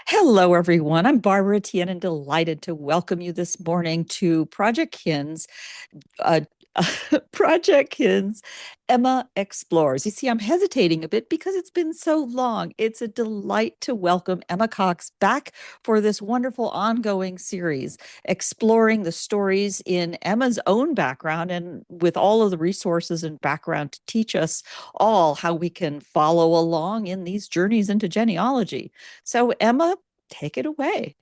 Hello, everyone. I'm Barbara Tien and delighted to welcome you this morning to uh, Project Kin's Emma Explores. You see, I'm hesitating a bit because it's been so long. It's a delight to welcome Emma Cox back for this wonderful ongoing series, exploring the stories in Emma's own background and with all of the resources and background to teach us all how we can follow along in these journeys into genealogy. So, Emma, take it away.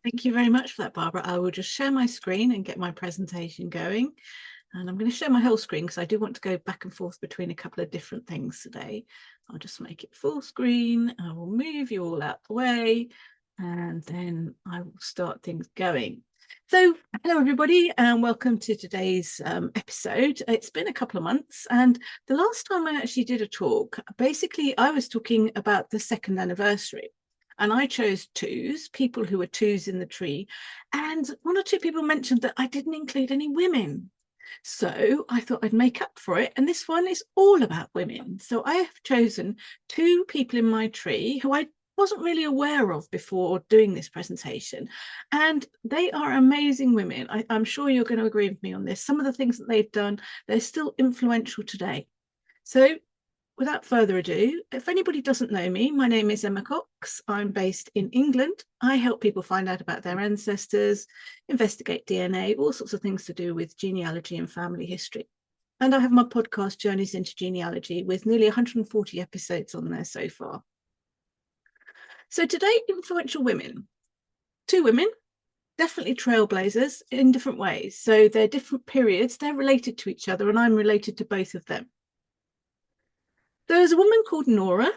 Thank you very much for that, Barbara. I will just share my screen and get my presentation going. And I'm going to share my whole screen because I do want to go back and forth between a couple of different things today. I'll just make it full screen. I will move you all out the way and then I will start things going. So hello, everybody, and welcome to today's episode. It's been a couple of months, and the last time I actually did a talk, basically I was talking about the second anniversary. And I chose twos, people who were twos in the tree. And one or two people mentioned that I didn't include any women. So I thought I'd make up for it. And this one is all about women. So I have chosen two people in my tree who I wasn't really aware of before doing this presentation. And they are amazing women. I'm sure you're going to agree with me on this. Some of the things that they've done, they're still influential today. So without further ado, if anybody doesn't know me, my name is Emma Cox. I'm based in England. I help people find out about their ancestors, investigate DNA, all sorts of things to do with genealogy and family history. And I have my podcast, Journeys into Genealogy, with nearly 140 episodes on there so far. So today, influential women. Two women, definitely trailblazers in different ways. So they're different periods, they're related to each other, and I'm related to both of them. There was a woman called Nora,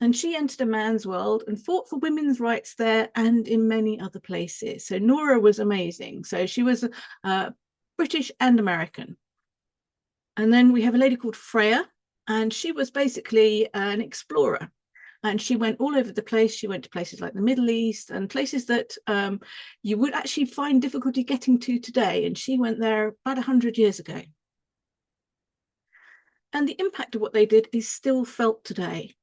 and she entered a man's world and fought for women's rights there and in many other places. So Nora was amazing. So she was British and American. And then we have a lady called Freya, and she was basically an explorer. And she went all over the place. She went to places like the Middle East and places that you would actually find difficulty getting to today. And she went there about 100 years ago. And the impact of what they did is still felt today.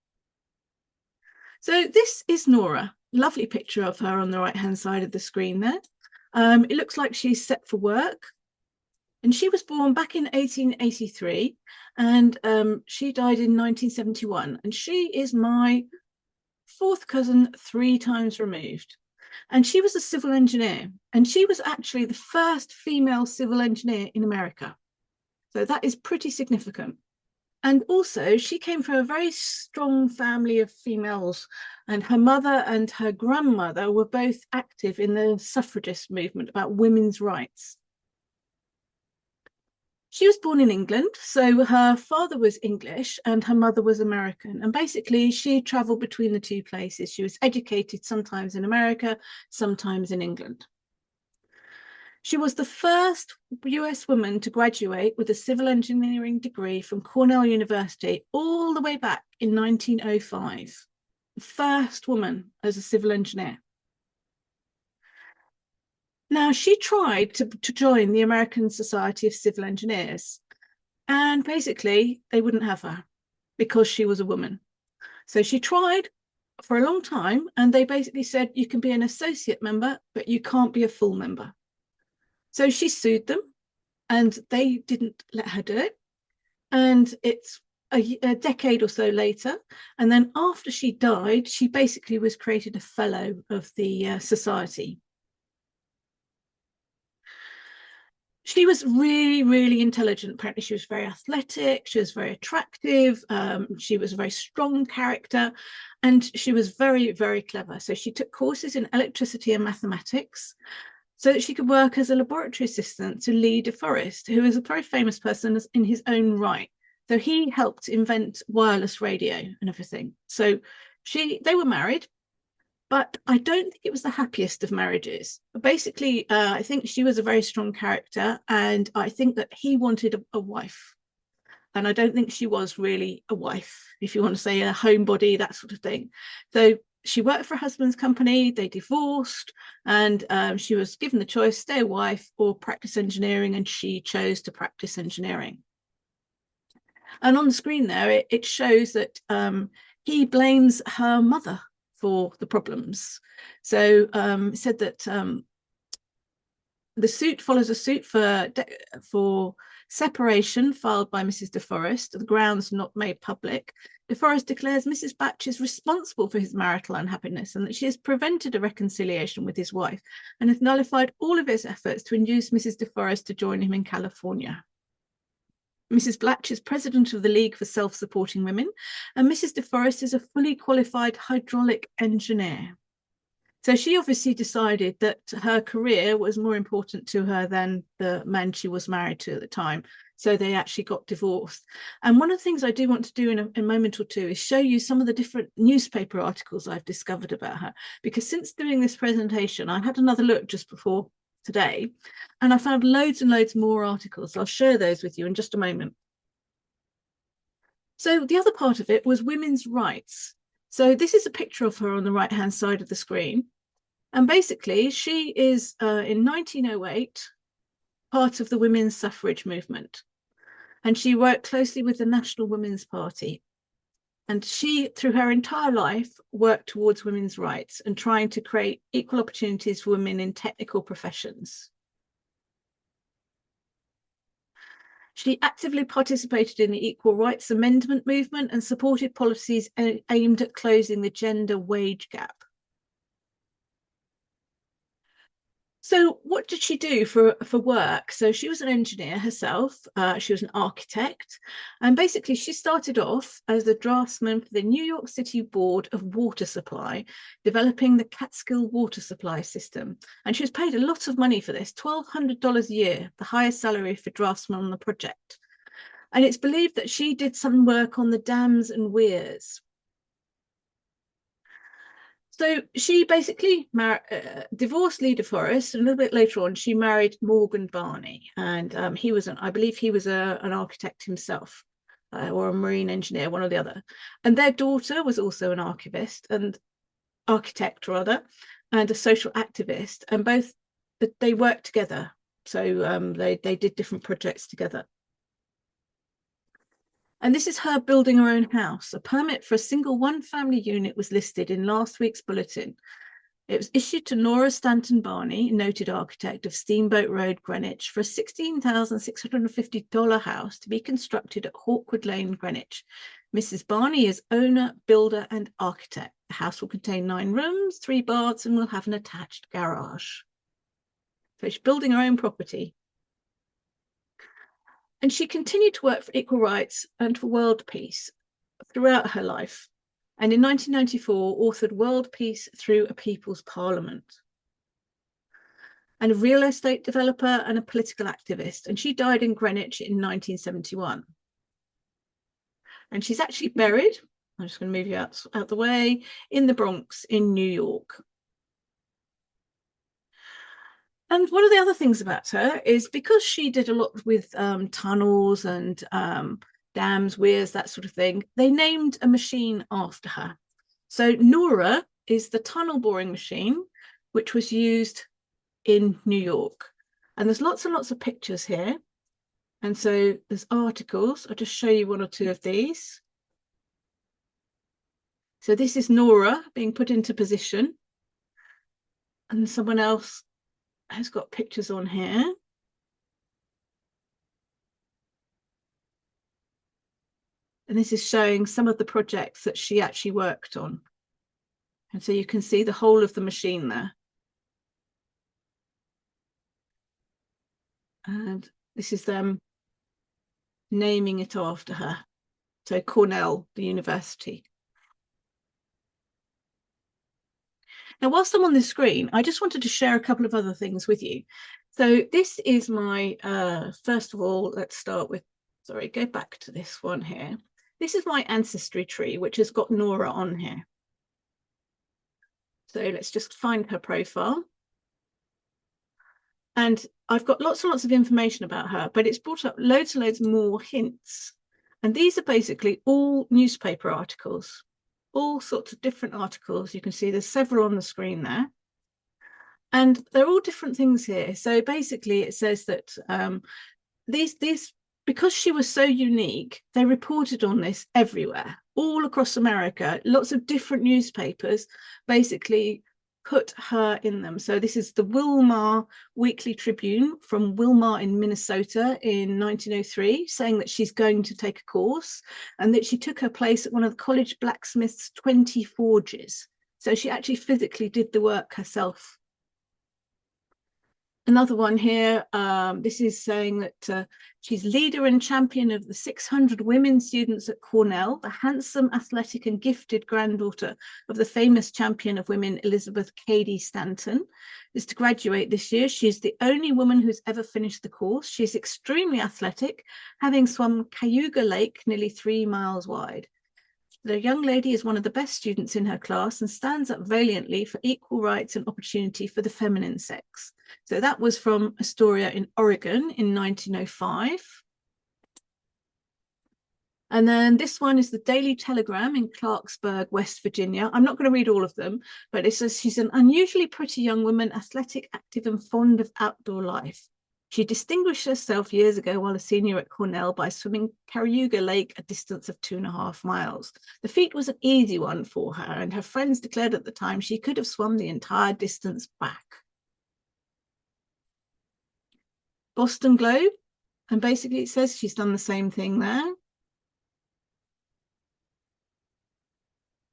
So this is Nora. Lovely picture of her on the right-hand side of the screen there. It looks like she's set for work. And she was born back in 1883 and she died in 1971. And she is my fourth cousin 3 times removed. And she was a civil engineer. And she was actually the first female civil engineer in America. So that is pretty significant. And also, she came from a very strong family of females, and her mother and her grandmother were both active in the suffragist movement about women's rights. She was born in England, so her father was English and her mother was American. And basically, she traveled between the two places. She was educated sometimes in America, sometimes in England. She was the first US woman to graduate with a civil engineering degree from Cornell University all the way back in 1905. The first woman as a civil engineer. Now, she tried to join the American Society of Civil Engineers, and basically they wouldn't have her because she was a woman. So she tried for a long time, and they basically said, you can be an associate member, but you can't be a full member. So she sued them and they didn't let her do it. And it's a decade or so later. And then after she died, she basically was created a fellow of the society. She was really, really intelligent. Apparently she was very athletic. She was very attractive. She was a very strong character. And she was very, very clever. So she took courses in electricity and mathematics, so that she could work as a laboratory assistant to Lee de Forest, who is a very famous person in his own right. So he helped invent wireless radio and everything. So they were married, but I don't think it was the happiest of marriages. But basically, I think she was a very strong character, and I think that he wanted a wife. And I don't think she was really a wife, if you want to say a homebody, that sort of thing. So she worked for her husband's company, they divorced, and she was given the choice, stay a wife or practice engineering, and she chose to practice engineering. And on the screen there, it shows that he blames her mother for the problems. So it said that the suit follows a suit for separation filed by Mrs. De Forest, the grounds not made public. De Forest declares Mrs. Batch is responsible for his marital unhappiness and that she has prevented a reconciliation with his wife and has nullified all of his efforts to induce Mrs. De Forest to join him in California. Mrs. Blatch is president of the League for Self-Supporting Women, and Mrs. De Forest is a fully qualified hydraulic engineer. So she obviously decided that her career was more important to her than the man she was married to at the time. So they actually got divorced. And one of the things I do want to do in a moment or two is show you some of the different newspaper articles I've discovered about her. Because since doing this presentation, I had another look just before today, and I found loads and loads more articles. I'll share those with you in just a moment. So the other part of it was women's rights. So this is a picture of her on the right-hand side of the screen. And basically, she is, in 1908, part of the women's suffrage movement. And she worked closely with the National Women's Party. And she, through her entire life, worked towards women's rights and trying to create equal opportunities for women in technical professions. She actively participated in the Equal Rights Amendment movement and supported policies aimed at closing the gender wage gap. So what did she do for work? So she was an engineer herself. She was an architect. And basically, she started off as a draftsman for the New York City Board of Water Supply, developing the Catskill water supply system. And she was paid a lot of money for this, $1,200 a year, the highest salary for draftsman on the project. And it's believed that she did some work on the dams and weirs. So she basically divorced Lee De Forest, and a little bit later on, she married Morgan Barney, and he was, I believe, he was an architect himself, or a marine engineer, one or the other. And their daughter was also an architect, and a social activist, and both they worked together. So they did different projects together. And this is her building her own house. A permit for a single one-family unit was listed in last week's bulletin. It was issued to Nora Stanton Barney, noted architect of Steamboat Road, Greenwich, for a $16,650 house to be constructed at Hawkwood Lane, Greenwich. Mrs. Barney is owner, builder, and architect. The house will contain 9 rooms, 3 baths, and will have an attached garage. So she's building her own property. And she continued to work for equal rights and for world peace throughout her life. And in 1994, authored World Peace Through a People's Parliament. And a real estate developer and a political activist. And she died in Greenwich in 1971. And she's actually buried, I'm just going to move you out the way, in the Bronx in New York. And one of the other things about her is because she did a lot with tunnels and dams, weirs, that sort of thing, they named a machine after her. So Nora is the tunnel boring machine, which was used in New York. And there's lots and lots of pictures here. And so there's articles. I'll just show you one or two of these. So this is Nora being put into position. And someone else has got pictures on here. And this is showing some of the projects that she actually worked on. And so you can see the whole of the machine there. And this is them naming it after her. So Cornell, the university. Now, whilst I'm on the screen, I just wanted to share a couple of other things with you. So this is my, first of all, let's start with, sorry, go back to this one here. This is my ancestry tree, which has got Nora on here. So let's just find her profile. And I've got lots and lots of information about her, but it's brought up loads and loads more hints. And these are basically all newspaper articles. All sorts of different articles. You can see there's several on the screen there. And they're all different things here. So basically it says that these because she was so unique, they reported on this everywhere, all across America. Lots of different newspapers basically put her in them. So this is the Wilmar Weekly Tribune from Wilmar in Minnesota in 1903, saying that she's going to take a course and that she took her place at one of the college blacksmith's 20 forges. So she actually physically did the work herself. Another one here, this is saying that she's leader and champion of the 600 women students at Cornell, the handsome, athletic and gifted granddaughter of the famous champion of women, Elizabeth Cady Stanton, is to graduate this year. She's the only woman who's ever finished the course. She's extremely athletic, having swum Cayuga Lake, nearly 3 miles wide. The young lady is one of the best students in her class and stands up valiantly for equal rights and opportunity for the feminine sex. So that was from Astoria in Oregon in 1905. And then this one is the Daily Telegram in Clarksburg, West Virginia. I'm not going to read all of them, but it says she's an unusually pretty young woman, athletic, active, and fond of outdoor life. She distinguished herself years ago while a senior at Cornell by swimming Cayuga Lake a distance of 2.5 miles. The feat was an easy one for her, and her friends declared at the time she could have swum the entire distance back. Boston Globe, and basically it says she's done the same thing there.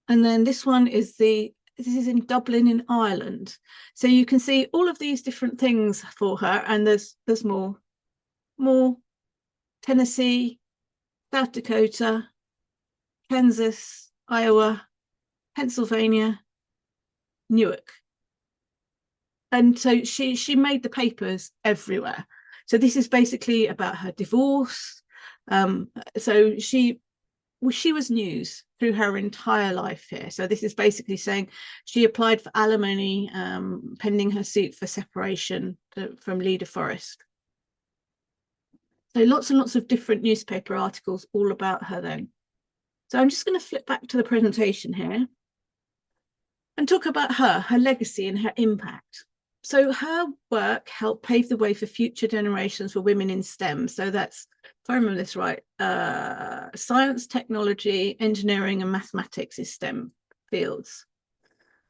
And then this one is this is in Dublin in Ireland. So you can see all of these different things for her, and there's more Tennessee, South Dakota, Kansas, Iowa, Pennsylvania, Newark. And so she made the papers everywhere. So this is basically about her divorce. So she was news through her entire life here. So this is basically saying she applied for alimony pending her suit for separation from Lee DeForest. So lots and lots of different newspaper articles all about her then. So I'm just going to flip back to the presentation here and talk about her legacy and her impact. So her work helped pave the way for future generations for women in STEM. So that's, if I remember this right, science, technology, engineering, and mathematics is STEM fields.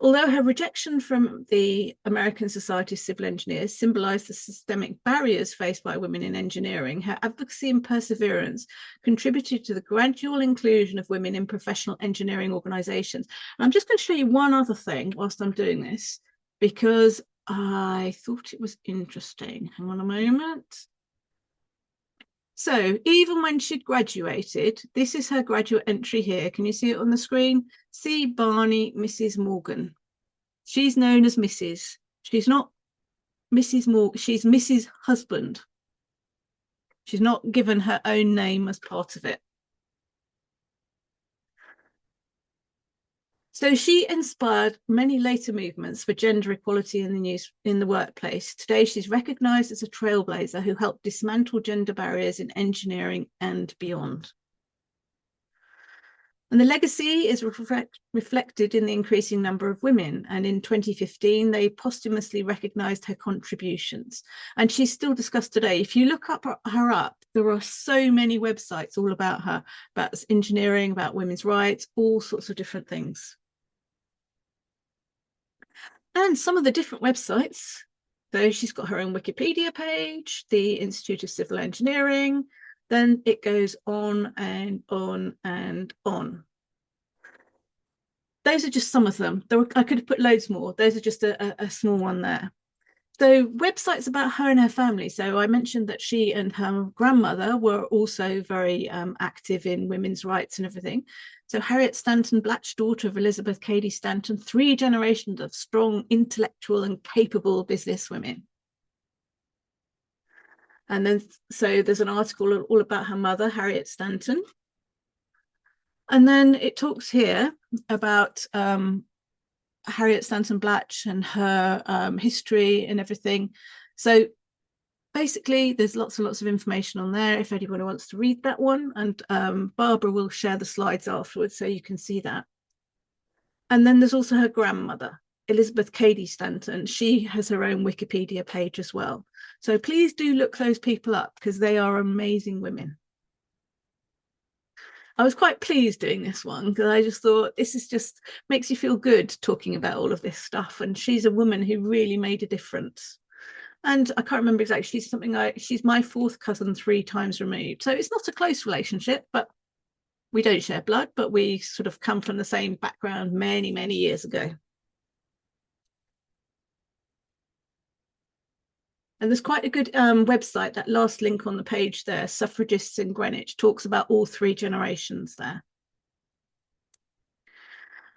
Although her rejection from the American Society of Civil Engineers symbolized the systemic barriers faced by women in engineering, her advocacy and perseverance contributed to the gradual inclusion of women in professional engineering organizations. And I'm just going to show you one other thing whilst I'm doing this, because I thought it was interesting. Hang on a moment. So even when she'd graduated, this is her graduate entry here. Can you see it on the screen? C. Barney, Mrs. Morgan. She's known as Mrs. She's not Mrs. Morgan. She's Mrs. Husband. She's not given her own name as part of it. So she inspired many later movements for gender equality in the workplace. Today, she's recognized as a trailblazer who helped dismantle gender barriers in engineering and beyond. And the legacy is reflected in the increasing number of women. And in 2015, they posthumously recognized her contributions. And she's still discussed today. If you look her up, there are so many websites all about her, about engineering, about women's rights, all sorts of different things. And some of the different websites, so she's got her own Wikipedia page, the Institute of Civil Engineering, then it goes on and on and on. Those are just some of them. I could have put loads more. Those are just a small one there. So websites about her and her family. So I mentioned that she and her grandmother were also very active in women's rights and everything. So Harriet Stanton Blatch, daughter of Elizabeth Cady Stanton, 3 generations of strong, intellectual and capable businesswomen. And then, so there's an article all about her mother, Harriet Stanton. And then it talks here about Harriet Stanton Blatch and her history and everything. So basically, there's lots and lots of information on there if anyone wants to read that one. And Barbara will share the slides afterwards so you can see that. And then there's also her grandmother. Elizabeth Cady Stanton, she has her own Wikipedia page as well. So please do look those people up because they are amazing women. I was quite pleased doing this one because I just thought this is just makes you feel good talking about all of this stuff. And she's a woman who really made a difference. And I can't remember exactly, she's something like, she's my fourth cousin 3 times removed. So it's not a close relationship, but we don't share blood, but we sort of come from the same background many, many years ago. And there's quite a good website, that last link on the page there, Suffragists in Greenwich, talks about all 3 generations there.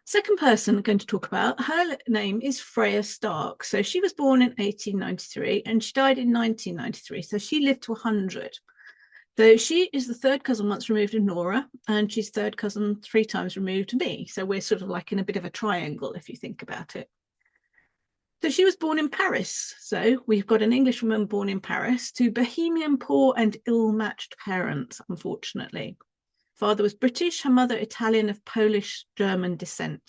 Second person I'm going to talk about, her name is Freya Stark. So she was born in 1893 and she died in 1993. So she lived to 100. So she is the 3rd cousin once removed of Nora, and she's 3rd cousin 3 times removed to me. So we're sort of like in a bit of a triangle, if you think about it. So she was born in Paris. So we've got an Englishwoman born in Paris to bohemian, poor and ill-matched parents, unfortunately. Father was British, her mother Italian of Polish-German descent.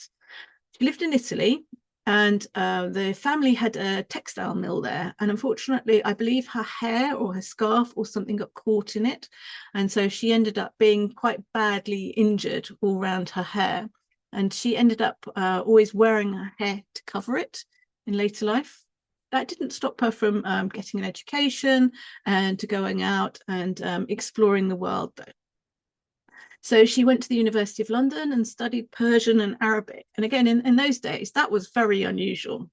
She lived in Italy, and the family had a textile mill there. And unfortunately, I believe her hair or her scarf or something got caught in it. And so she ended up being quite badly injured all around her hair. And she ended up always wearing her hair to cover it in later life. That didn't stop her from getting an education and to going out and exploring the world, though. So she went to the University of London and studied Persian and Arabic. And again, in those days, that was very unusual.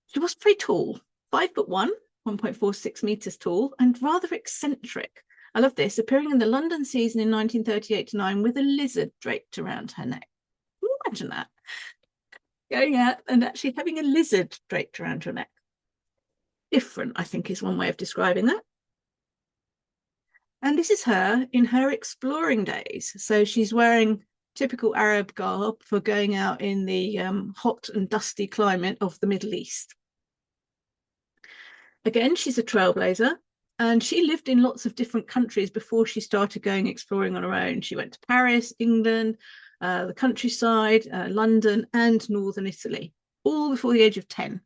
She was pretty tall, 5'1", 1.46 meters tall, and rather eccentric. I love this, appearing in the London season in 1938-9 with a lizard draped around her neck. Can you imagine that? Going out and actually having a lizard draped around your neck. Different, I think, is one way of describing that. And this is her in her exploring days. So she's wearing typical Arab garb for going out in the hot and dusty climate of the Middle East. Again, she's a trailblazer, and she lived in lots of different countries before she started going exploring on her own. She went to Paris, England, the countryside, London, and northern Italy, all before the age of 10.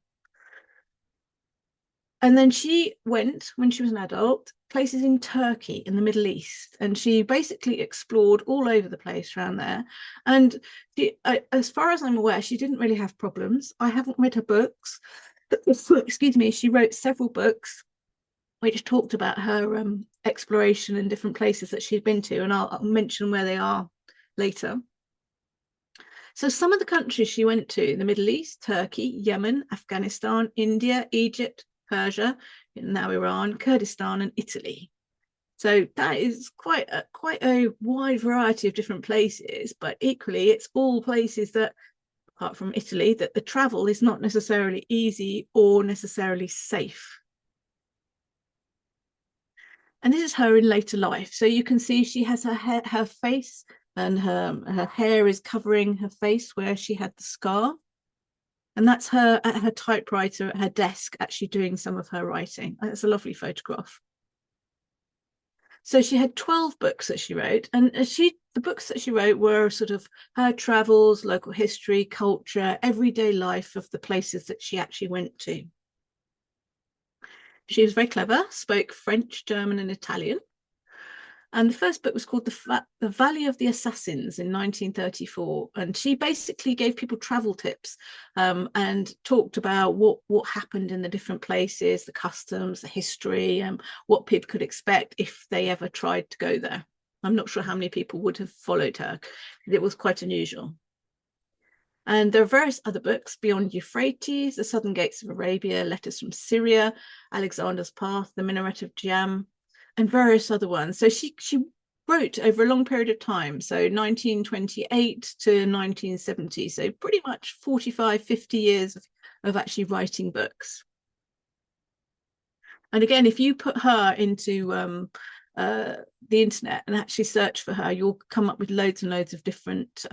And then she went, when she was an adult, places in Turkey in the Middle East, and she basically explored all over the place around there. And she, as far as I'm aware, she didn't really have problems. I haven't read her books. Excuse me, she wrote several books which talked about her exploration in different places that she'd been to, and I'll mention where they are later. So some of the countries she went to, the Middle East, Turkey, Yemen, Afghanistan, India, Egypt, Persia, now Iran, Kurdistan, and Italy. So that is quite a wide variety of different places, but equally it's all places that, apart from Italy, that the travel is not necessarily easy or necessarily safe. And this is her in later life. So you can see she has her face, and her hair is covering her face where she had the scar. And that's her at her typewriter at her desk, actually doing some of her writing. That's a lovely photograph. So she had 12 books that she wrote, and the books that she wrote were sort of her travels, local history, culture, everyday life of the places that she actually went to. She was very clever, spoke French, German, and Italian. And the first book was called The Valley of the Assassins in 1934. And she basically gave people travel tips and talked about what happened in the different places, the customs, the history, what people could expect if they ever tried to go there. I'm not sure how many people would have followed her. It was quite unusual. And there are various other books, Beyond Euphrates, The Southern Gates of Arabia, Letters from Syria, Alexander's Path, The Minaret of Jam, and various other ones. So she wrote over a long period of time, so 1928 to 1970, so pretty much 45, 50 years of actually writing books. And again, if you put her into the internet and actually search for her, you'll come up with loads and loads of different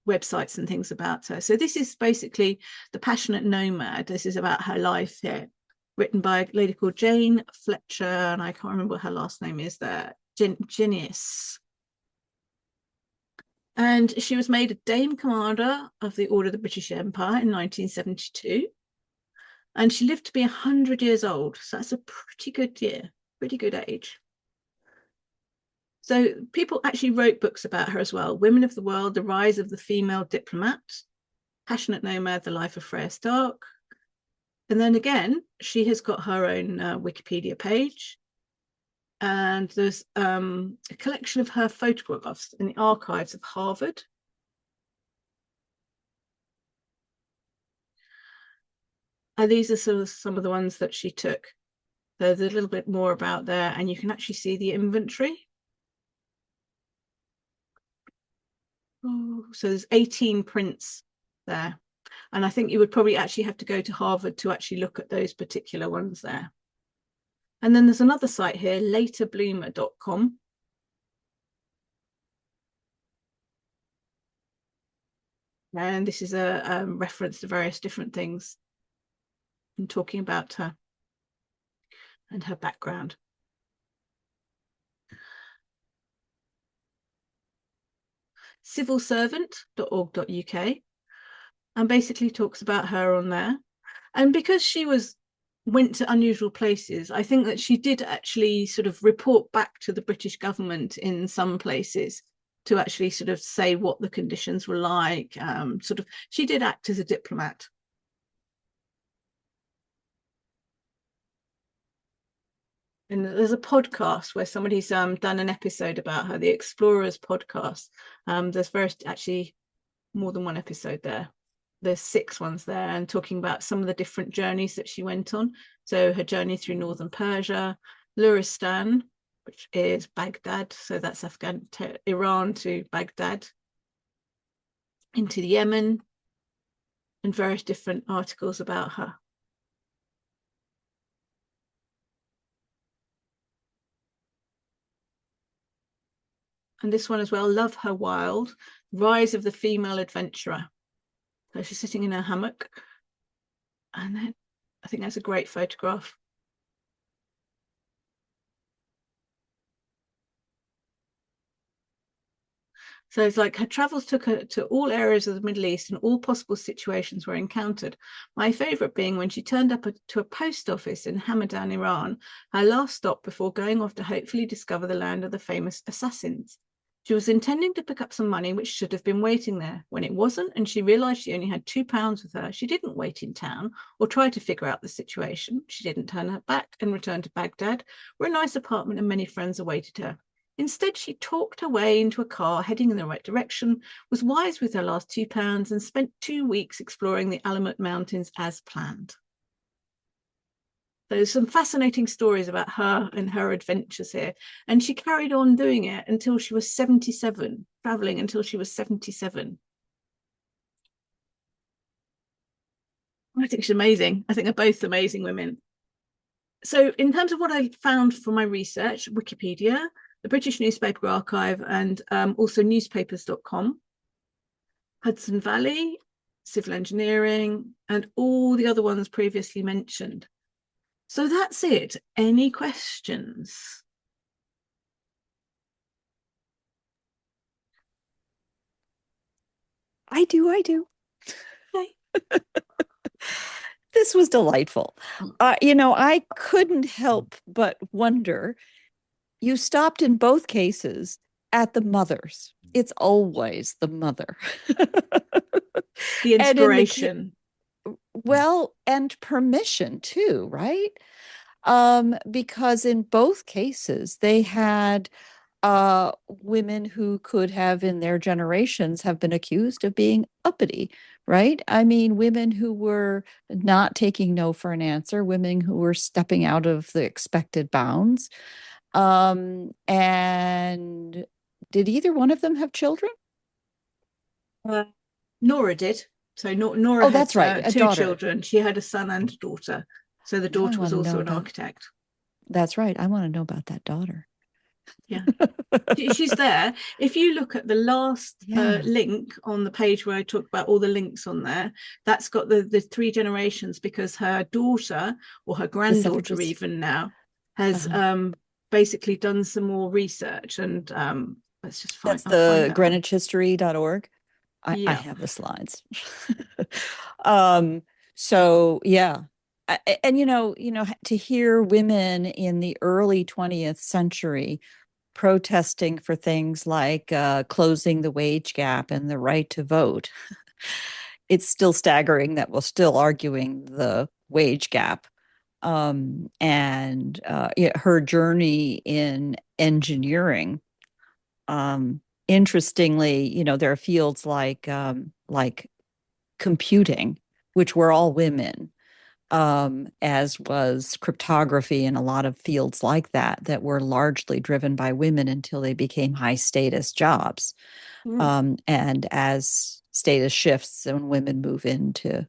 websites and things about her. So this is basically The Passionate Nomad. This is about her life here, written by a lady called Jane Fletcher, and I can't remember what her last name is there, Genius. And she was made a Dame Commander of the Order of the British Empire in 1972. And she lived to be 100 years old. So that's a pretty good year, pretty good age. So people actually wrote books about her as well. Women of the World, The Rise of the Female Diplomat, Passionate Nomad, The Life of Freya Stark. And then again, she has got her own Wikipedia page. And there's a collection of her photographs in the archives of Harvard. And these are some of the ones that she took. There's a little bit more about there, and you can actually see the inventory. Oh, so there's 18 prints there. And I think you would probably actually have to go to Harvard to actually look at those particular ones there. And then there's another site here, laterbloomer.com. And this is a reference to various different things and talking about her and her background. Civilservant.org.uk, and basically talks about her on there. And because she went to unusual places, I think that she did actually sort of report back to the British government in some places to actually sort of say what the conditions were like. She did act as a diplomat. And there's a podcast where somebody's done an episode about her, the Explorers podcast. There's actually more than one episode there. There's 6 ones there, and talking about some of the different journeys that she went on. So her journey through northern Persia, Luristan, which is Baghdad. So that's Iran to Baghdad, into the Yemen, and various different articles about her. And this one as well, Love Her Wild, Rise of the Female Adventurer. So she's sitting in her hammock. And then I think that's a great photograph. So it's like her travels took her to all areas of the Middle East, and all possible situations were encountered. My favourite being when she turned up to a post office in Hamadan, Iran, her last stop before going off to hopefully discover the land of the famous assassins. She was intending to pick up some money which should have been waiting there. When it wasn't, and she realised she only had £2 with her, she didn't wait in town or try to figure out the situation. She didn't turn her back and return to Baghdad, where a nice apartment and many friends awaited her. Instead, she talked her way into a car heading in the right direction, was wise with her last £2, and spent 2 weeks exploring the Alamut Mountains as planned. There's some fascinating stories about her and her adventures here. And she carried on doing it until she was 77, traveling until she was 77. I think she's amazing. I think they're both amazing women. So in terms of what I found for my research, Wikipedia, the British Newspaper Archive, and also newspapers.com, Hudson Valley, civil engineering, and all the other ones previously mentioned. So that's it. Any questions? I do. Okay. This was delightful. I couldn't help but wonder. You stopped in both cases at the mothers. It's always the mother. The And inspiration. and permission too, right? Because in both cases they had women who could have in their generations have been accused of being uppity, right? I mean, women who were not taking no for an answer, women who were stepping out of the expected bounds. And did either one of them have children? Nora did. So Nora Oh, had that's right, a 2 daughter. children. She had a son and a daughter. So the Now I daughter want was to also know an about. architect. That's right. I want to know about that daughter. Yeah. She's there. If you look at the last Yeah. link on the page where I talk about all the links on there, that's got the 3 generations, because her daughter, or her granddaughter even now, has basically done some more research and Let's just find, That's I'll find the that one. greenwichhistory.org. I Yeah. have the slides. um, so yeah. And to hear women in the early 20th century protesting for things like closing the wage gap and the right to vote, it's still staggering that we're still arguing the wage gap. And her journey in engineering. Interestingly, there are fields like computing, which were all women, as was cryptography and a lot of fields like that were largely driven by women until they became high status jobs. Mm. And as status shifts and women move into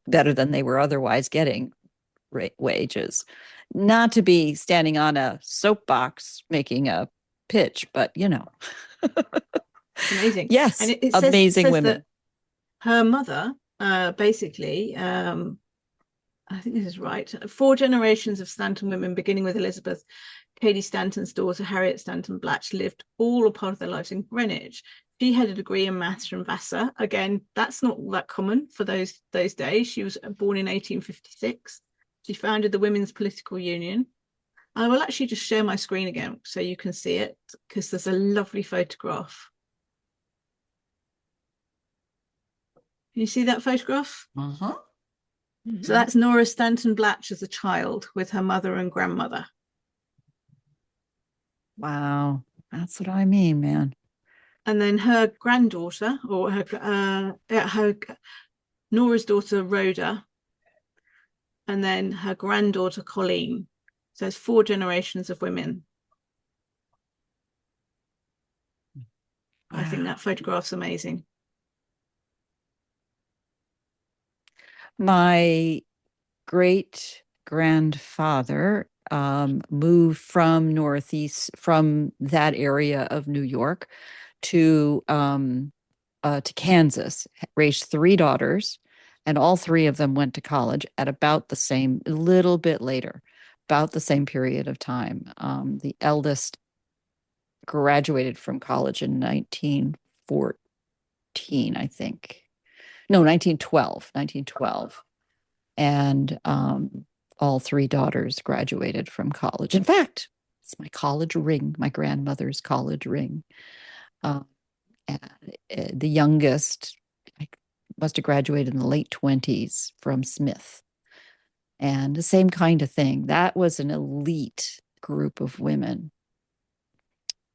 better than they were otherwise getting wages. Not to be standing on a soapbox making a pitch, but It's amazing. And yes, it amazing says that women. her mother, basically, I think this is right, 4 generations of Stanton women, beginning with Elizabeth, Katie Stanton's daughter, Harriet Stanton Blatch, lived all a part of their lives in Greenwich. She had a degree in maths from Vassar. Again, that's not that common for those days. She was born in 1856. She founded the Women's Political Union. I will actually just share my screen again so you can see it, because there's a lovely photograph. Can you see that photograph? Uh-huh. So that's Nora Stanton Blatch as a child with her mother and grandmother. Wow, that's what I mean, man. And then her granddaughter, or her Nora's daughter Rhoda, and then her granddaughter Colleen. So it's 4 generations of women. Wow. I think that photograph's amazing. My great grandfather moved from that area of New York to Kansas, raised 3 daughters, and all 3 of them went to college at about the same, a little bit later, about the same period of time. The eldest graduated from college in 1914, I think. No, 1912. And all 3 daughters graduated from college. In fact, it's my college ring, my grandmother's college ring. And the youngest, I must have graduated in the late 20s from Smith. And the same kind of thing. That was an elite group of women.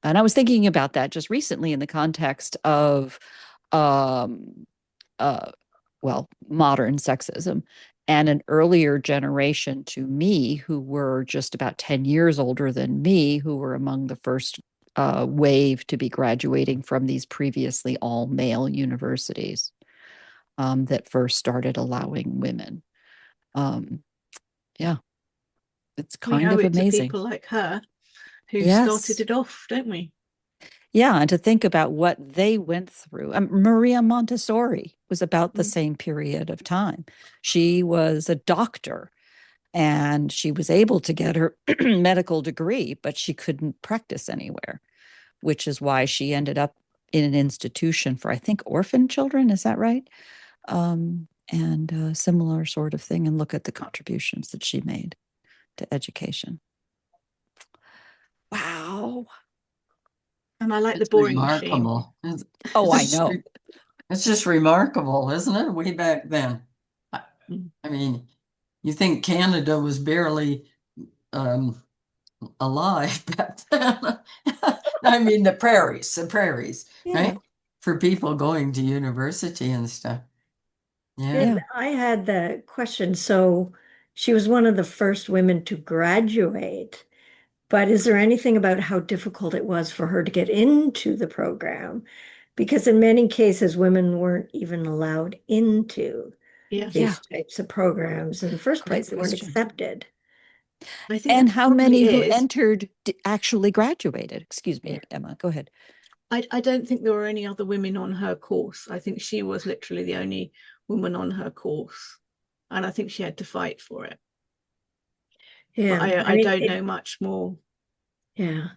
And I was thinking about that just recently in the context of, um, uh, modern sexism and an earlier generation to me who were just about 10 years older than me, who were among the first wave to be graduating from these previously all male universities that first started allowing women. Yeah, it's We kind owe of it to amazing. people like her who started Yes. it off, don't we? Yeah, and to think about what they went through. Maria Montessori was about the same period of time. She was a doctor and she was able to get her medical degree, but she couldn't practice anywhere, which is why she ended up in an institution for, I think, orphan children. Is that right? And a similar sort of thing. And look at the contributions that she made to education. Wow. And I like the It's boring machine. remarkable. Oh, I know. It's just remarkable, isn't it? Way back then. I mean, you think Canada was barely alive back then. I mean, the prairies, Yeah. right? For people going to university and stuff. Yeah. And I had the question. So she was one of the first women to graduate, but is there anything about how difficult it was for her to get into the program? Because in many cases, women weren't even allowed into Yes. these types of programs in the first Great place. They weren't question. accepted. I think And that how probably many who is. entered actually graduated? Excuse me, Emma, go ahead. I don't think there were any other women on her course. I think she was literally the only woman on her course. And I think she had to fight for it. Yeah. But I mean, don't know much more. yeah.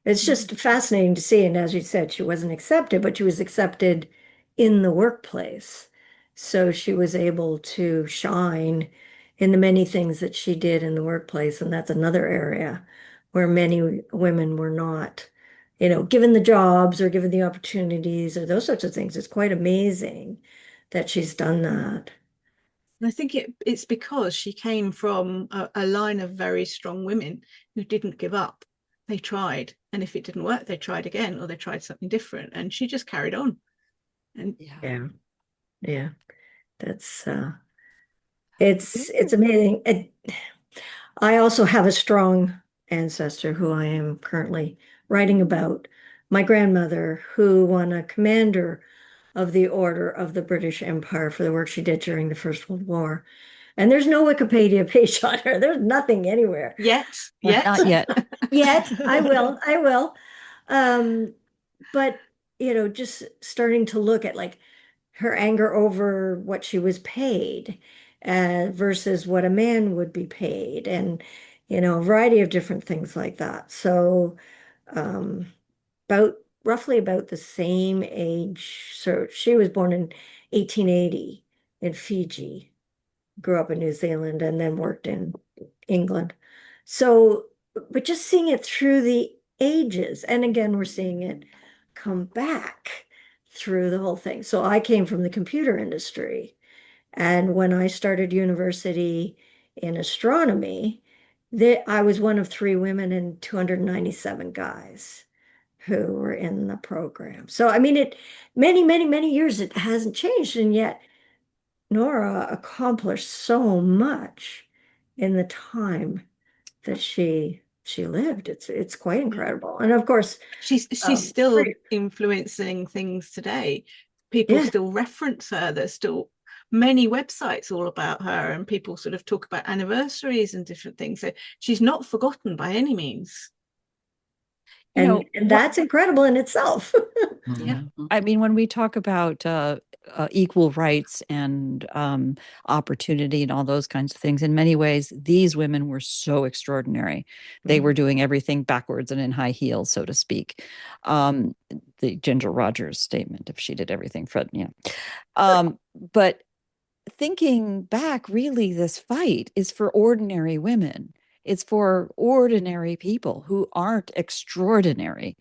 It's just fascinating to see. And as you said, she wasn't accepted, but she was accepted in the workplace. So she was able to shine in the many things that she did in the workplace. And that's another area where many women were not, given the jobs or given the opportunities or those sorts of things. It's quite amazing that she's done that. And I think it's because she came from a line of very strong women who didn't give up. They tried, and if it didn't work, they tried again, or they tried something different, and she just carried on. And Yeah. That's it's amazing. I also have a strong ancestor who I am currently writing about. My grandmother, who won a commander of the Order of the British Empire for the work she did during the First World War. And there's no Wikipedia page on her. There's nothing anywhere. Yet. Not yet. Yet. I will. But just starting to look at like her anger over what she was paid versus what a man would be paid, and a variety of different things like that. So about roughly about the same age. So she was born in 1880 in Fiji, grew up in New Zealand, and then worked in England. So, but just seeing it through the ages, and again, we're seeing it come back through the whole thing. So I came from the computer industry. And when I started university in astronomy, I was one of 3 women and 297 guys who were in the program. So, I mean, many, many, many years it hasn't changed. And yet Nora accomplished so much in the time that she lived. It's quite incredible. And of course, she's still influencing things today. People still reference her. There's still many websites all about her, and people sort of talk about anniversaries and different things. So she's not forgotten by any means. And that's incredible in itself. Yeah. I mean, when we talk about equal rights and opportunity and all those kinds of things, in many ways, these women were so extraordinary. They were doing everything backwards and in high heels, so to speak. The Ginger Rogers statement, if she did everything for, but thinking back, really, this fight is for ordinary women. It's for ordinary people who aren't extraordinary.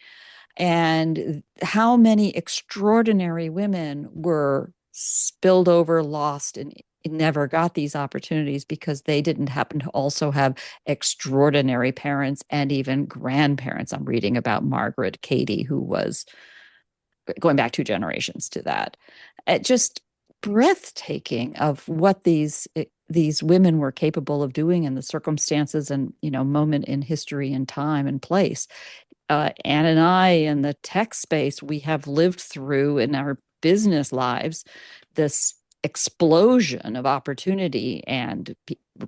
And how many extraordinary women were spilled over, lost, and never got these opportunities because they didn't happen to also have extraordinary parents and even grandparents. I'm reading about Margaret Cady, who was going back 2 generations to that. It just breathtaking of what these women were capable of doing in the circumstances and moment in history and time and place. Anne and I in the tech space, we have lived through in our business lives this explosion of opportunity and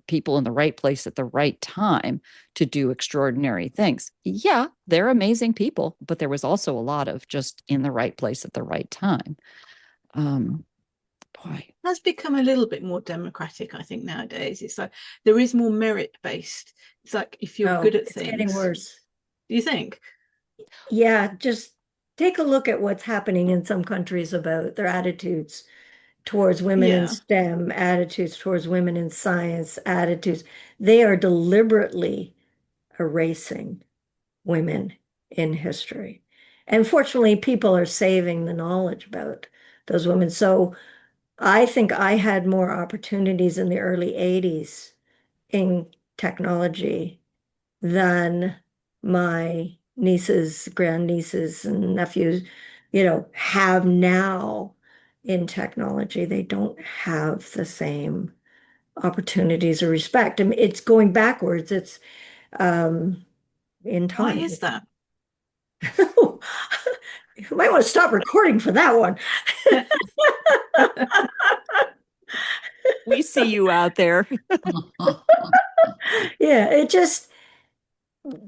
people in the right place at the right time to do extraordinary things. Yeah, they're amazing people, but there was also a lot of just in the right place at the right time. Boy. That's become a little bit more democratic, I think, nowadays. It's like there is more merit based. It's like if you're good at things. It's getting worse. Do you think? Yeah, just take a look at what's happening in some countries about their attitudes towards women in STEM, attitudes towards women in science, attitudes. They are deliberately erasing women in history. And fortunately, people are saving the knowledge about those women. So I think I had more opportunities in the early 80s in technology than my nieces, grandnieces, and nephews, have now in technology. They don't have the same opportunities or respect. I mean, it's going backwards. It's in time. Why is that? You might want to stop recording for that one. We see you out there. Yeah,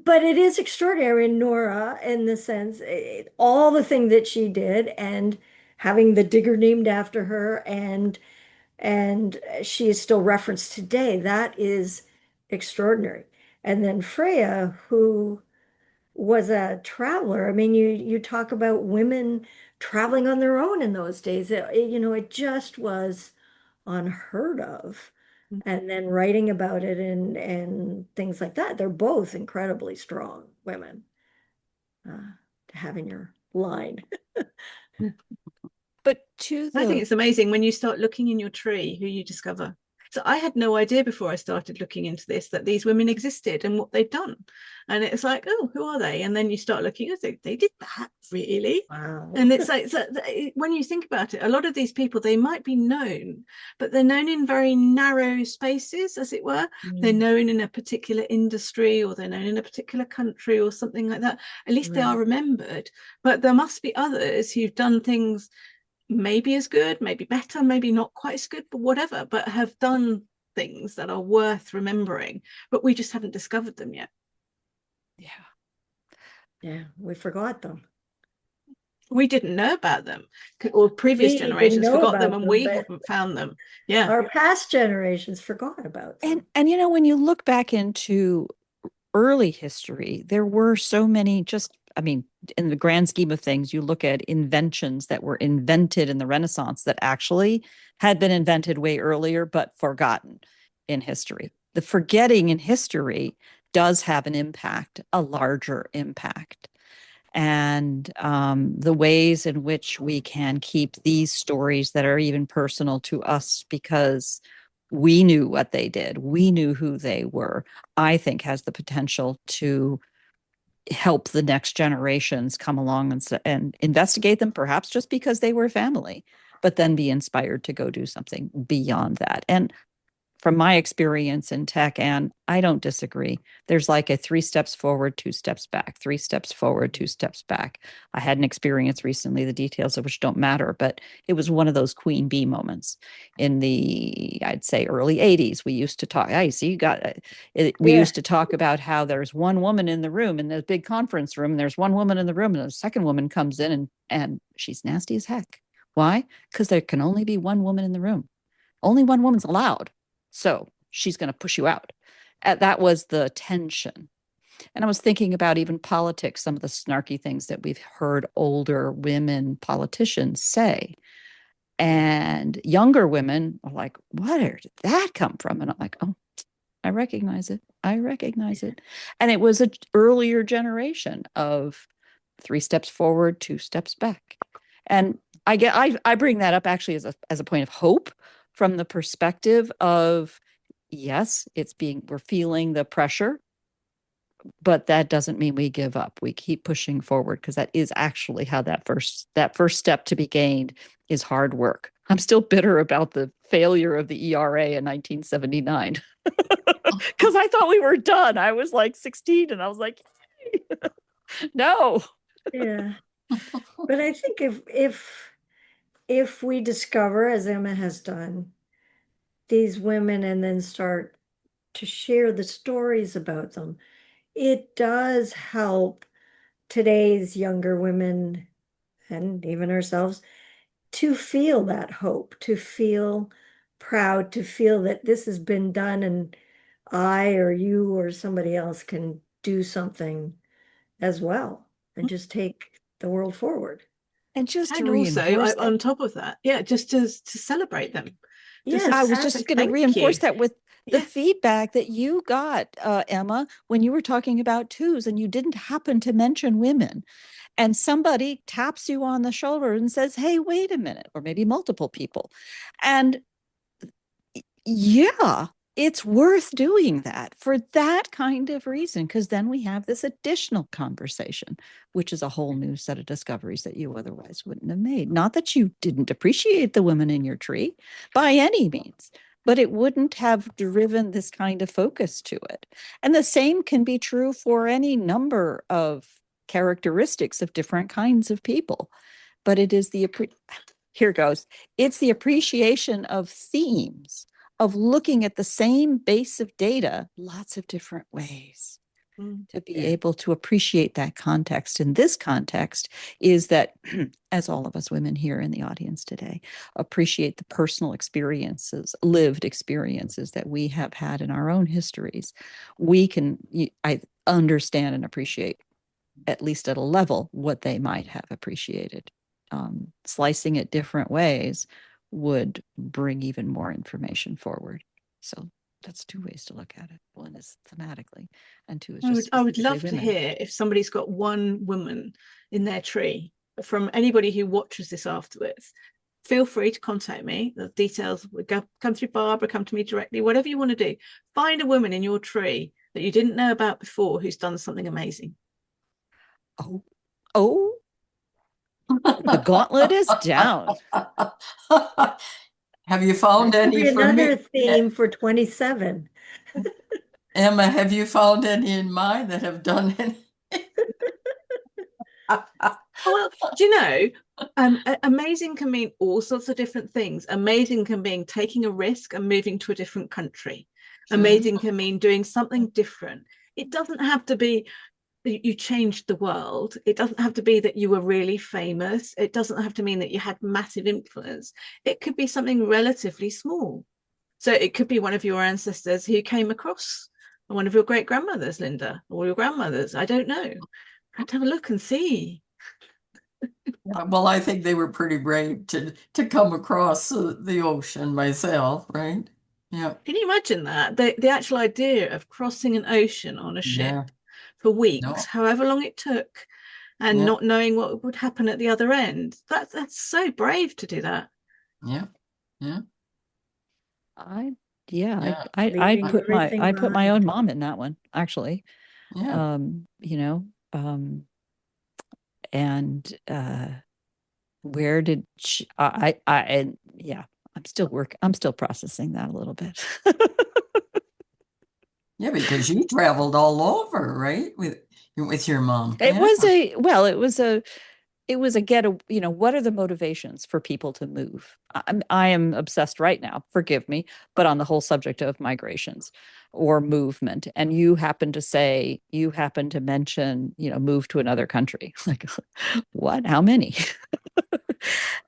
but it is extraordinary in Nora in the sense, all the thing that she did and having the digger named after her and she is still referenced today. That is extraordinary. And then Freya, who was a traveler. I mean, you talk about women traveling on their own in those days. It just was unheard of. And then writing about it and things like that. They're both incredibly strong women to have in your line. But to I think the it's amazing when you start looking in your tree who you discover. So I had no idea before I started looking into this that these women existed and what they'd done. And it's like, oh, who are they? And then you start looking, oh, they did that, really? Wow. And it's like, so when you think about it, a lot of these people, they might be known, but they're known in very narrow spaces, as it were. They're known in a particular industry, or they're known in a particular country or something like that. At least they are remembered. But there must be others who've done things maybe as good, maybe better, maybe not quite as good, but whatever, but have done things that are worth remembering, but we just haven't discovered them yet. Yeah, we forgot them. We didn't know about them, or previous generations forgot them, and we haven't found them. Yeah, our past generations forgot about them. And when you look back into early history, there were so many in the grand scheme of things, you look at inventions that were invented in the Renaissance that actually had been invented way earlier, but forgotten in history. The forgetting in history does have an impact, a larger impact. And the ways in which we can keep these stories that are even personal to us because we knew what they did, we knew who they were, I think has the potential to help the next generations come along and investigate them, perhaps just because they were family, but then be inspired to go do something beyond that. And from my experience in tech, and I don't disagree, there's like a 3 steps forward, 2 steps back, 3 steps forward, 2 steps back. I had an experience recently, the details of which don't matter, but it was one of those queen bee moments in the, I'd say, early 80s. We used to talk, we used to talk about how there's one woman in the room, in the big conference room, and there's one woman in the room, and the second woman comes in and she's nasty as heck. Why? Because there can only be one woman in the room. Only one woman's allowed. So she's going to push you out. That was the tension. And I was thinking about even politics, some of the snarky things that we've heard older women politicians say. And younger women are like, where did that come from? And I'm like, oh, I recognize it. I recognize it. And it was an earlier generation of 3 steps forward, 2 steps back. And I bring that up actually as a point of hope, from the perspective of, yes, we're feeling the pressure, but that doesn't mean we give up. We keep pushing forward, because that is actually how that first step to be gained is hard work. I'm still bitter about the failure of the ERA in 1979 because I thought we were done. I was like 16 and I was like, no. Yeah. But I think if we discover, as Emma has done, these women and then start to share the stories about them, it does help today's younger women and even ourselves to feel that hope, to feel proud, to feel that this has been done and I or you or somebody else can do something as well and just take the world forward. And just and to also reinforce on top of that, just to celebrate them. Yes. I was just going to reinforce that with the feedback that you got, Emma, when you were talking about twos and you didn't happen to mention women. And somebody taps you on the shoulder and says, hey, wait a minute, or maybe multiple people. And yeah, it's worth doing that for that kind of reason, because then we have this additional conversation, which is a whole new set of discoveries that you otherwise wouldn't have made. Not that you didn't appreciate the women in your tree by any means, but it wouldn't have driven this kind of focus to it. And the same can be true for any number of characteristics of different kinds of people. But it is here goes. It's the appreciation of themes, of looking at the same base of data lots of different ways, to be able to appreciate that context. And this context is that, as all of us women here in the audience today, appreciate the personal experiences, lived experiences that we have had in our own histories, I understand and appreciate at least at a level, what they might have appreciated. Slicing it different ways would bring even more information forward. So that's two ways to look at it. One is thematically, and two is just I would specifically love to women. hear if somebody's got one woman in their tree, from anybody who watches this afterwards. Feel free to contact me. The details would come through Barbara, come to me directly, whatever you want to do. Find a woman in your tree that you didn't know about before who's done something amazing. Oh, the gauntlet is down. Have you found That could any be for another me? theme for 27. Emma, have you found any in mine that have done any? Well, do you know, amazing can mean all sorts of different things. Amazing can mean taking a risk and moving to a different country. Amazing can mean doing something different. It doesn't have to be that you changed the world. It doesn't have to be that you were really famous. It doesn't have to mean that you had massive influence. It could be something relatively small. So it could be one of your ancestors who came across one of your great grandmothers, Linda, or your grandmothers. I don't know. Have to have a look and see. Well, I think they were pretty brave to come across the ocean myself, right? Yeah. Can you imagine that? The actual idea of crossing an ocean on a ship Yeah. for weeks, No. however long it took, and Yeah. not knowing what would happen at the other end. That's so brave to do that. Yeah. Yeah. Yeah, Yeah. I'd Leaving put everything my own behind. mom in that one, actually. Yeah. You know, and where did she, and yeah, I'm still processing that a little bit. Yeah, because you traveled all over, right? With your mom. It Yeah. was it was a what are the motivations for people to move? I am obsessed right now, forgive me, but on the whole subject of migrations or movement. And you happen to mention, move to another country. Like, what? How many?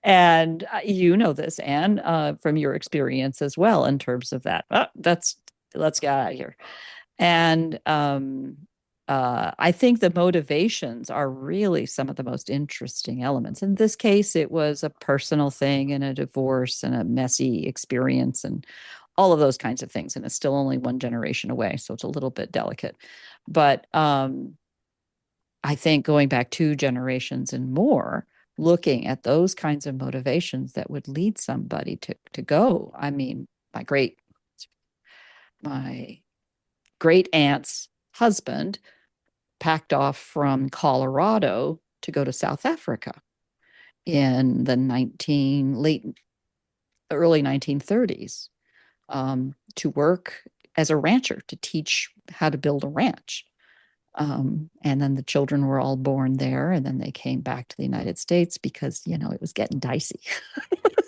And you know this, Anne, from your experience as well, in terms of that. Let's get out of here. And I think the motivations are really some of the most interesting elements. In this case, it was a personal thing and a divorce and a messy experience and all of those kinds of things. And it's still only one generation away, so it's a little bit delicate. But I think going back 2 generations and more, looking at those kinds of motivations that would lead somebody to go. I mean, my great aunt's husband packed off from Colorado to go to South Africa in the early 1930s, to work as a rancher, to teach how to build a ranch. And then the children were all born there, and then they came back to the United States because, it was getting dicey,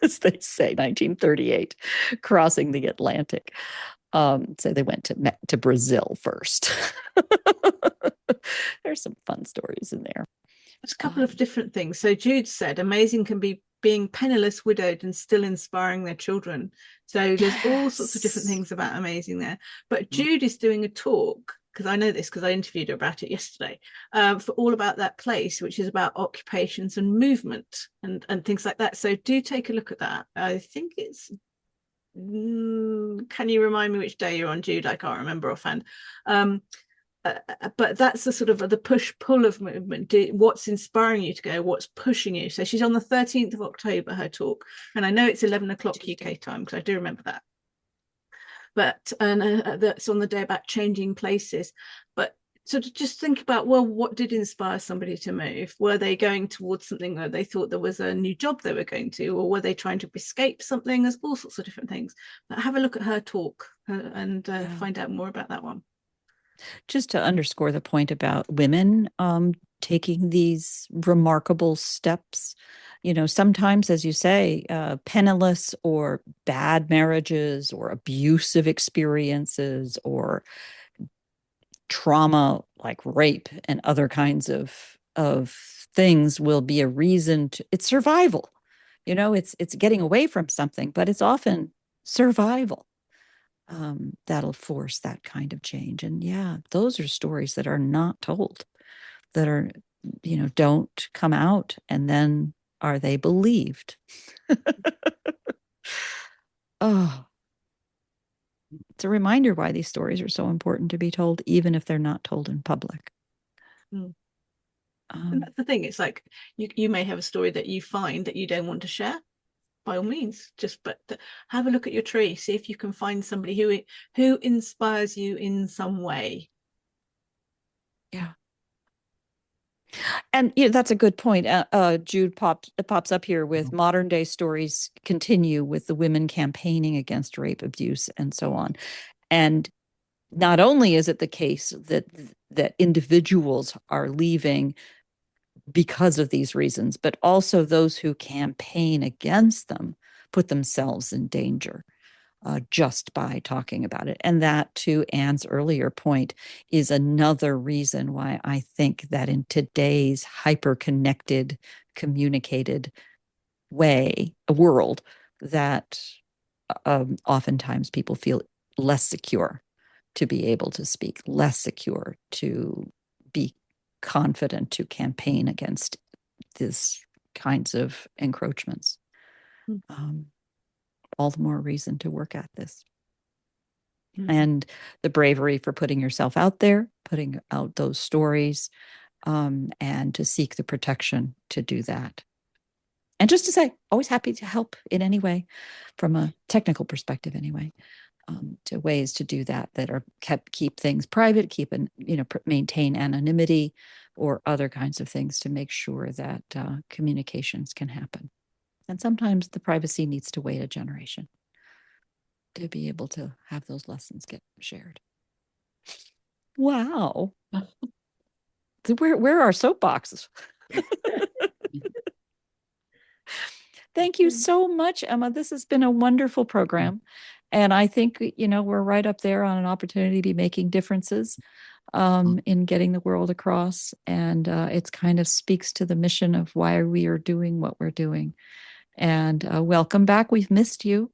as they say, 1938, crossing the Atlantic. So they went to Brazil first. There's some fun stories in there. There's a couple of different things. So Jude said, amazing can be being penniless, widowed, and still inspiring their children. So there's all sorts of different things about amazing there. But Jude is doing a talk, because I know this because I interviewed her about it yesterday, for all about that place, which is about occupations and movement and things like that. So do take a look at that. I think it's can you remind me which day you're on, Jude? I can't remember offhand. But that's the sort of the push-pull of movement. What's inspiring you to go? What's pushing you? So she's on the 13th of October, her talk. And I know it's 11 o'clock UK time, because I do remember that. But that's on the day about changing places. But so to just think about, well, what did inspire somebody to move? Were they going towards something where they thought there was a new job they were going to, or were they trying to escape something? There's all sorts of different things. But have a look at her talk and find out more about that one. Just to underscore the point about women taking these remarkable steps, sometimes, as you say, penniless or bad marriages or abusive experiences or trauma like rape and other kinds of things will be a reason to, it's survival. It's getting away from something, but it's often survival. That'll force that kind of change. And yeah, those are stories that are not told. that are, don't come out, and then are they believed? Oh, it's a reminder why these stories are so important to be told, even if they're not told in public. And that's the thing. It's like you may have a story that you find that you don't want to share. By all means, but have a look at your tree. See if you can find somebody who inspires you in some way. Yeah. And that's a good point. Jude pops up here with modern day stories continue with the women campaigning against rape, abuse, and so on. And not only is it the case that individuals are leaving because of these reasons, but also those who campaign against them put themselves in danger. Just by talking about it. And that, to Anne's earlier point, is another reason why I think that in today's hyper-connected, communicated world, that oftentimes people feel less secure to be able to speak, less secure to be confident to campaign against these kinds of encroachments. All the more reason to work at this. And the bravery for putting yourself out there, putting out those stories, and to seek the protection to do that. And just to say, always happy to help in any way, from a technical perspective anyway, to ways to do that are keep things private, maintain anonymity, or other kinds of things to make sure that communications can happen. And sometimes the privacy needs to wait a generation to be able to have those lessons get shared. Wow. Where are soapboxes? Thank you so much, Emma. This has been a wonderful program. And I think, we're right up there on an opportunity to be making differences in getting the world across. And it's kind of speaks to the mission of why we are doing what we're doing. And welcome back. We've missed you.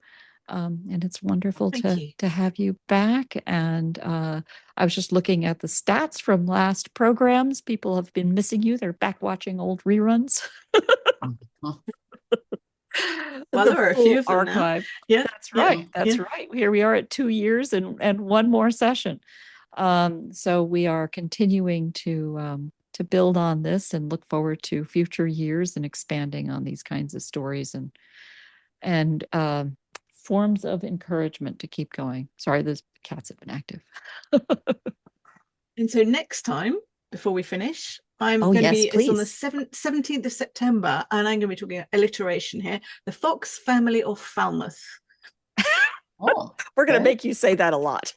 And it's wonderful to have you back. And I was just looking at the stats from last programs. People have been missing you. They're back watching old reruns. Well, there are a few of them archive. Now. Yeah, that's right. That's right. Here we are at 2 years and one more session. So we are continuing to build on this and look forward to future years and expanding on these kinds of stories and forms of encouragement to keep going. Sorry, those cats have been active. And so next time, before we finish, it's on the 17th of September, and I'm going to be talking about alliteration here. The Fox family of Falmouth. We're going to make you say that a lot.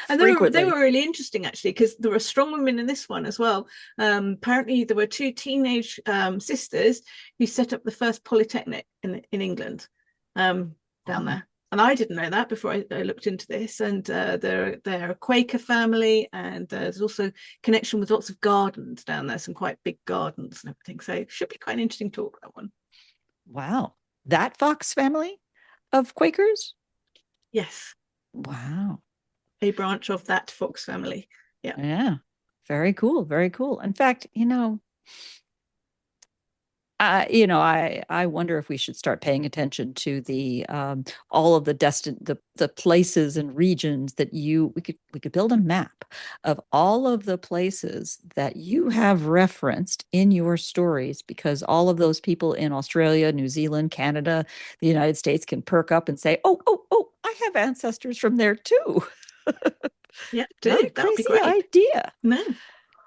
And they were really interesting, actually, because there were strong women in this one as well. Apparently, there were 2 teenage sisters who set up the first polytechnic in England down there. And I didn't know that before I looked into this. And they're a Quaker family, and there's also connection with lots of gardens down there, some quite big gardens and everything. So it should be quite an interesting talk, that one. Wow. That Fox family of Quakers? Yes. Wow. A branch of that Fox family. Yeah. Very cool. Very cool. In fact, I wonder if we should start paying attention to the all of the places and regions that we could build a map of all of the places that you have referenced in your stories, because all of those people in Australia, New Zealand, Canada, the United States can perk up and say, oh, I have ancestors from there too. Yeah, not a crazy idea. No.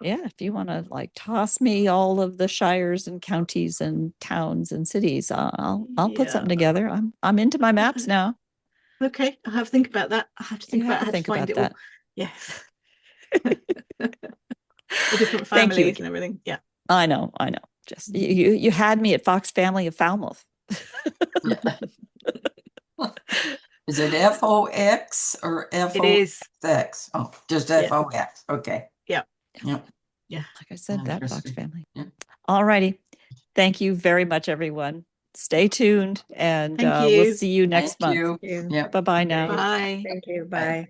Yeah, if you want to toss me all of the shires and counties and towns and cities, I'll put something together. I'm into my maps now. Okay, I'll have to think about that. I have to think about how to find it all. Yes. The different families and everything. Yeah. I know. Just you had me at Fox family of Falmouth. Is it Fox or Fox? It is. Oh, just Fox. Okay. Yeah. Yeah. Like I said, that Fox family. Yeah. All righty. Thank you very much, everyone. Stay tuned, and we'll see you next month. Yeah. Bye-bye now. Bye. Thank you. Bye.